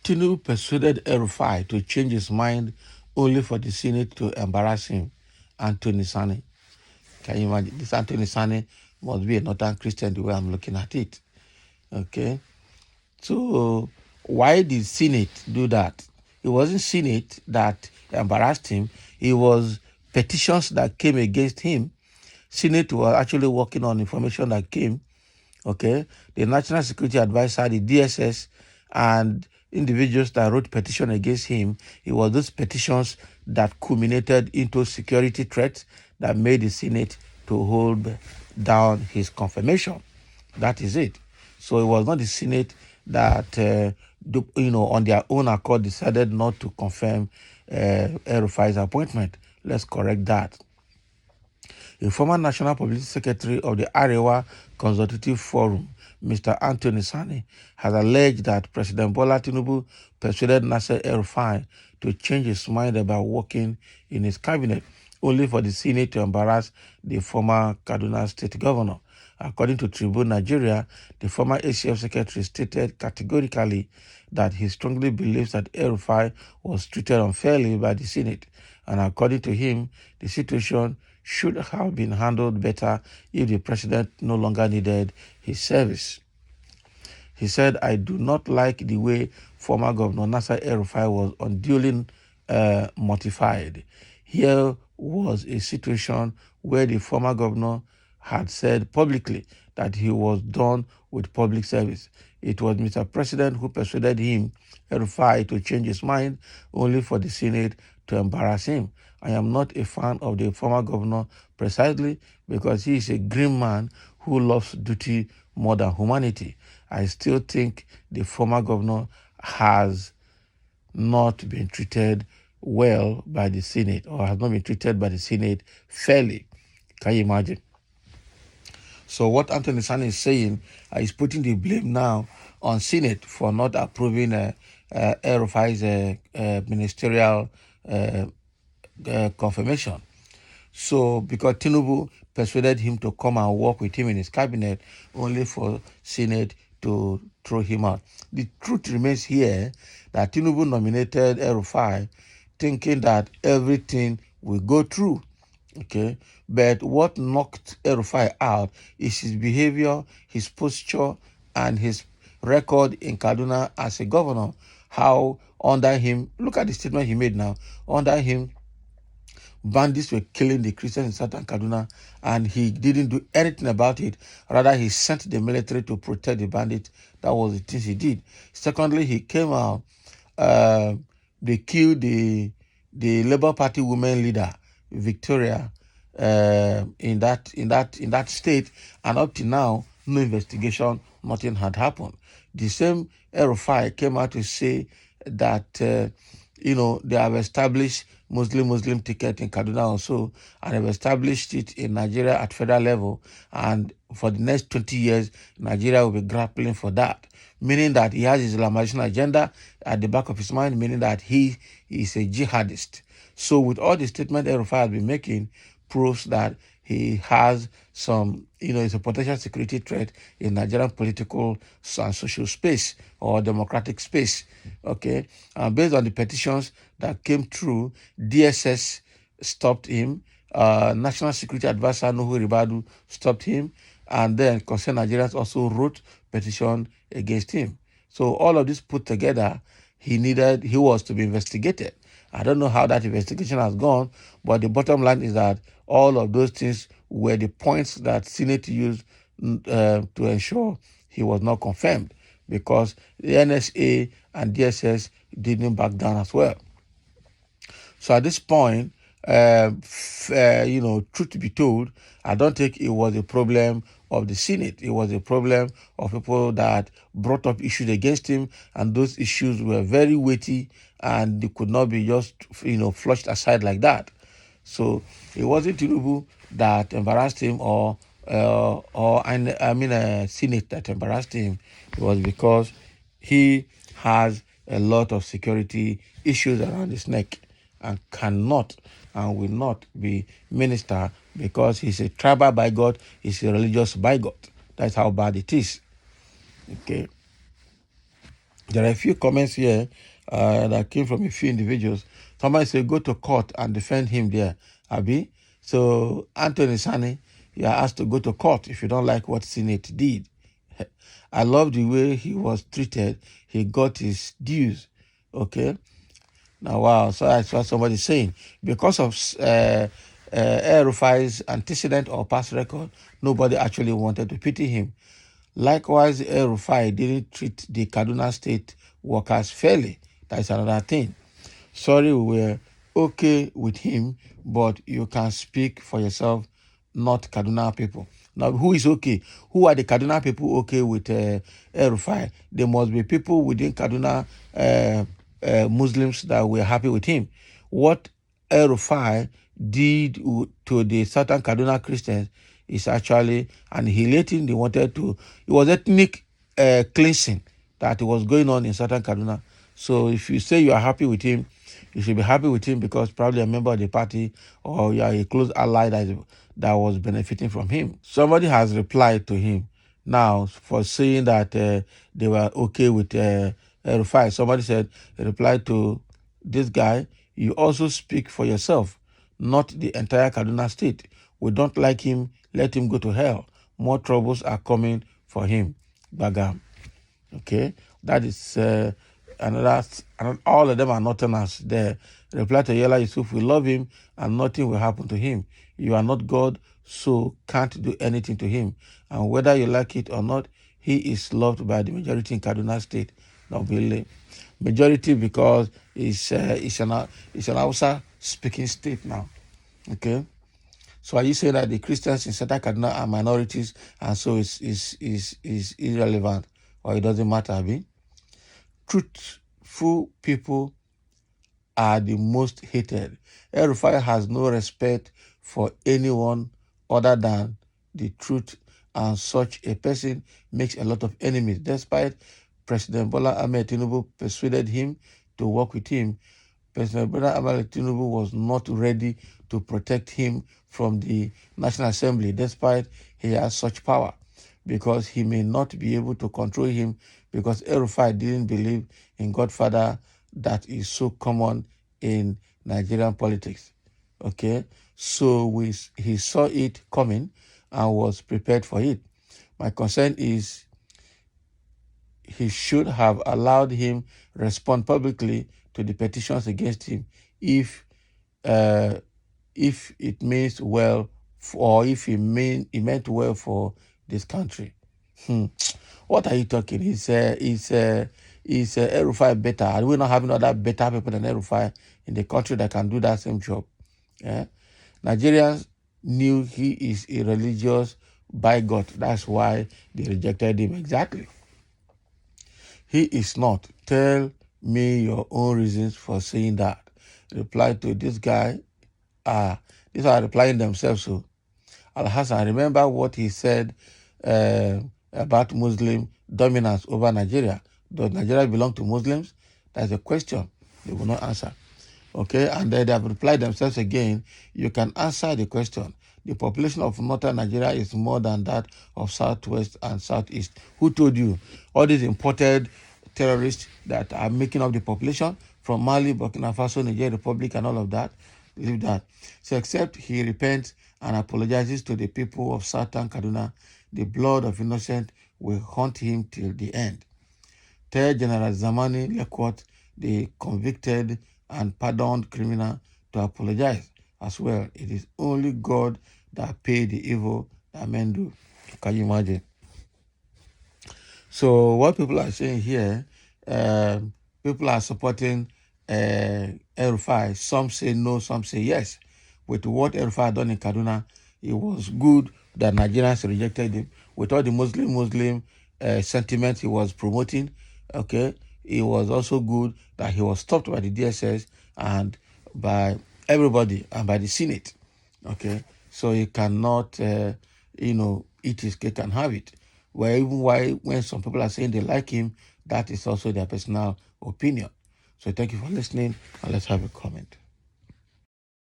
Tinubu persuaded Elrufai to change his mind only for the Senate to embarrass him. Anthony Sani. Can you imagine? This Anthony Sani must be a Northern Christian the way I'm looking at it. Okay. So why did Senate do that? It wasn't Senate that embarrassed him. It was petitions that came against him. Senate was actually working on information that came. Okay. The National Security Advisor, the DSS, and individuals that wrote petition against him, it was those petitions that culminated into security threats that made the Senate to hold down his confirmation. That is it. So it was not the Senate that, on their own accord decided not to confirm Elrufai's appointment. Let's correct that. A former National Publicity Secretary of the Arewa Consultative Forum, Mr. Anthony Sani, has alleged that President Bola Tinubu persuaded Nasser Elrufai to change his mind about working in his cabinet, only for the Senate to embarrass the former Kaduna State Governor. According to Tribune Nigeria, the former ACF Secretary stated categorically that he strongly believes that Elrufai was treated unfairly by the Senate, and according to him, the situation should have been handled better if the president no longer needed his service. He said, I do not like the way former Governor Nasser Elrufai was unduly mortified. Here was a situation where the former governor had said publicly that he was done with public service. It was Mr. President who persuaded him, Elrufai, to change his mind, only for the Senate to embarrass him. I am not a fan of the former governor precisely because he is a grim man who loves duty more than humanity. I still think the former governor has not been treated well by the Senate, or has not been treated by the Senate fairly. Can you imagine? So what Anthony Sani is saying is putting the blame now on Senate for not approving Elrufai's ministerial confirmation. So because Tinubu persuaded him to come and work with him in his cabinet, only for Senate to throw him out. The truth remains here that Tinubu nominated Elrufai thinking that everything will go through. Okay, but what knocked Elrufai out is his behavior, his posture, and his record in Kaduna as a governor. How under him, look at the statement he made now, under him, bandits were killing the Christians in southern Kaduna, and he didn't do anything about it. Rather, he sent the military to protect the bandits. That was the things he did. Secondly, he came out, they killed the Labour Party women leader, Victoria, in that state, and up to now, no investigation, nothing had happened. The same Elrufai came out to say that they have established Muslim ticket in Kaduna also, and have established it in Nigeria at federal level, and for the next 20 years, Nigeria will be grappling for that, meaning that he has Islamization agenda at the back of his mind, meaning that he is a jihadist. So with all the statement Elrufai has been making, proves that he has some, it's a potential security threat in Nigerian political and social space or democratic space. Okay, based on the petitions that came through, DSS stopped him. National Security Advisor Nuhu Ribadu stopped him, and then Concerned Nigerians also wrote petition against him. So all of this put together, he was to be investigated. I don't know how that investigation has gone, but the bottom line is that all of those things were the points that Senate used to ensure he was not confirmed, because the NSA and DSS didn't back down as well. So at this point, truth to be told, I don't think it was a problem of the Senate. It was a problem of people that brought up issues against him, and those issues were very weighty, and they could not be just, flushed aside like that. So it wasn't Tinubu that embarrassed him, or Senate that embarrassed him. It was because he has a lot of security issues around his neck, and cannot and will not be minister because he's a tribal bigot, he's a religious bigot. That's how bad it is. Okay. There are a few comments here that came from a few individuals. Somebody said, go to court and defend him there, Abi. So, Anthony Sani, you are asked to go to court if you don't like what Senate did. I love the way he was treated. He got his dues. Okay. Now, wow. So that's what somebody's saying. Because of Elrufai's antecedent or past record, nobody actually wanted to pity him. Likewise, Elrufai didn't treat the Kaduna State workers fairly. That's another thing. Sorry, we were okay with him, but you can speak for yourself, not Kaduna people. Now, who is okay? Who are the Kaduna people okay with Elrufai? There must be people within Kaduna Muslims that were happy with him. What Elrufai did to the Southern Kaduna Christians is actually annihilating. They wanted to, it was ethnic cleansing that was going on in Southern Kaduna. So if you say you are happy with him, you should be happy with him because probably a member of the party or you are a close ally that was benefiting from him. Somebody has replied to him now for saying that they were okay with Rufai. Somebody said, replied to this guy, you also speak for yourself, not the entire Kaduna state. We don't like him, let him go to hell. More troubles are coming for him. Bagam. Okay, that is another. All of them are northerners. They reply to Yela Yusuf, we love him and nothing will happen to him. You are not God, so can't do anything to him. And whether you like it or not, he is loved by the majority in Kaduna State. Not really majority because it's an Hausa speaking state now. Okay. So are you saying that the Christians in Southern Kaduna are minorities and so is irrelevant or it doesn't matter, Abi? Truthful people are the most hated. Elrufai has no respect for anyone other than the truth, and such a person makes a lot of enemies. Despite President Bola Ahmed Tinubu persuaded him to work with him, President Bola Ahmed Tinubu was not ready to protect him from the National Assembly, despite he has such power, because he may not be able to control him because Elrufai didn't believe in Godfather that is so common in Nigerian politics. Okay, so he saw it coming and was prepared for it. My concern is he should have allowed him respond publicly to the petitions against him if it means well or if he meant well for this country. What are you talking? Is Elrufai better? Are we not having other better people than Elrufai in the country that can do that same job? Yeah? Nigerians knew he is a religious bigot. That's why they rejected him. Exactly. He is not. Tell me your own reasons for saying that. Reply to this guy. These are replying themselves. So, Al-Hassan, remember what he said about Muslim dominance over Nigeria. Does Nigeria belong to Muslims? That's a question they will not answer. Okay, and then they have replied themselves again. You can answer the question. The population of northern Nigeria is more than that of southwest and southeast. Who told you? All these imported terrorists that are making up the population from Mali, Burkina Faso, Niger Republic, and all of that. Leave that. So except he repents and apologizes to the people of Southern Kaduna, the blood of innocent will haunt him till the end. Tell General Zamani Lekwot, the convicted and pardoned criminal, to apologize as well. It is only God that paid the evil that men do. Can you imagine? So what people are saying here, people are supporting Elrufai. Some say no, some say yes. With what Elrufai done in Kaduna, it was good that Nigerians rejected him. With all the Muslim sentiment he was promoting, okay, it was also good that he was stopped by the DSS and by everybody and by the Senate. Okay, so he cannot, eat his cake and have it. Well, even when some people are saying they like him, that is also their personal opinion. So thank you for listening, and let's have a comment.